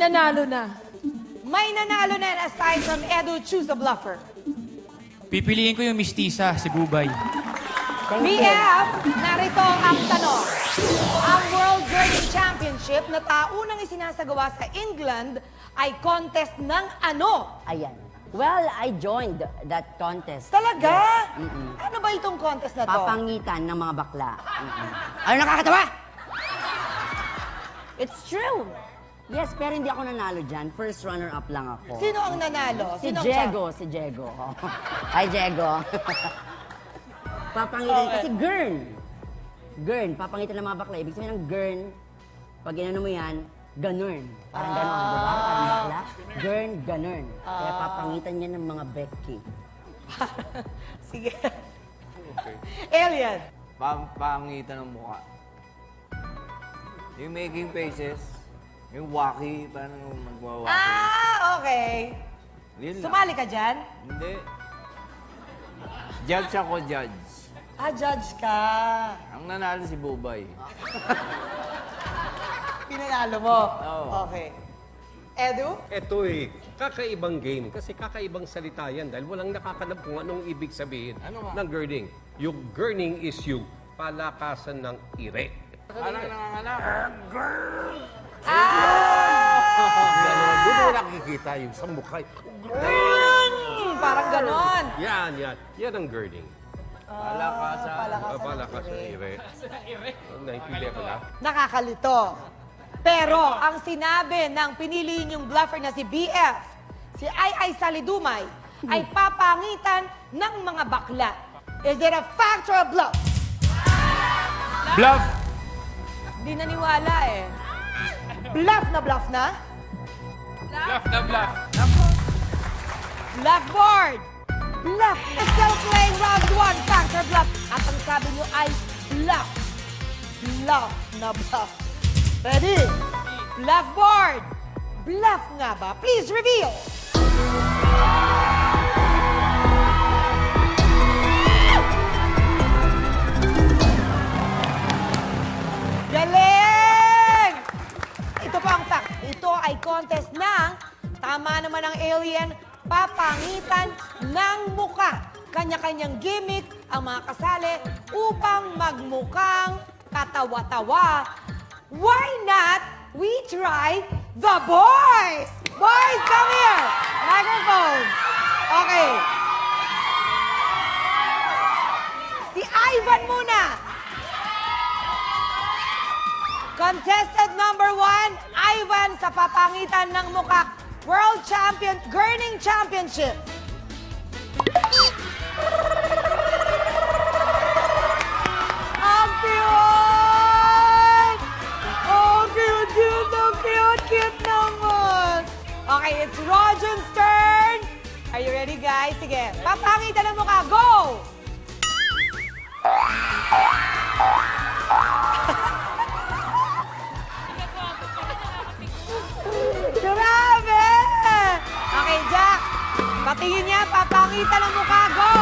nanalo na. May nanalo na aside from Edu, choose a bluffer. Pipiliin ko yung mistisa, si Bubay. BF, narito ang tanong. Ang World Gurning Championship na taunang isinasagawa sa England ay contest ng ano? Ayan. Well, I joined that contest. Talaga? Yes. Ano ba itong contest na to? Papangitan ng mga bakla. Ano nakakatawa? It's true. Yes, pero hindi ako nanalo dyan. First runner-up lang ako. Sino ang nanalo? Si Sino ang Diego, si Diego. Hi, Diego. Papangitan, kasi gurn. Gurn, papangitan ng mga bakla. Ibig sabihin ng gurn, pag inano mo yan, ganun. Parang ganon, di ba? Parang bakla. Gurn, ganun. Kaya papangitan niya ng mga Becky. Sige. Okay. Alien. Pangitan ng mukha. Yung making faces, yung wacky, paano magwawaki. Okay. Yun lang. Sumali ka dyan? Hindi. Judge ako, judge. Judge ka. Ang nanalo si Bubay. Pinanalo mo? Oo. Okay. Edu? Ito kakaibang game kasi kakaibang salita yan dahil walang nakakanap kung anong ibig sabihin ng gurning. Yung gurning is yung palakasan ng ire. Parang nanganganak. Doon mo nakikita yung sa mukha. Parang ganon. Yan. Yan ang gurning. Palakasan. Palakasan ng ire. Naipili ko na. Nakakalito. Pero ang sinabi ng pinili niyong bluffer na si BF, si Ai Salidumay, ay papangitan ng mga bakla. Is it a fact or a bluff? Bluff! Di naniwala eh. Bluff na bluff na? Bluff na bluff. Bluff board! Bluff! Still playing round 1, fact or bluff? At ang sabi niyo ay bluff. Bluff na bluff. Ready? Bluff board! Bluff nga ba? Please reveal! Galing! Ito po ang fact. Ito ay contest ng, tama naman ang alien, papangitan ng muka. Kanya-kanyang gimmick ang mga kasali upang magmukhang katawa-tawa. Why not we try the boys? Boys, come here! Microphone. Okay. Si Ivan muna. Contestant number 1, Ivan sa papangitan ng mukha. World Champion, Gurning Championship. Ang cute! Oh, cute! So cute naman! Okay, it's Rojan's turn. Are you ready, guys? Sige, papangitan ng mukha. Go! Grabe! Okay, Jack. Patingin niya, papangitan ng mukha. Go!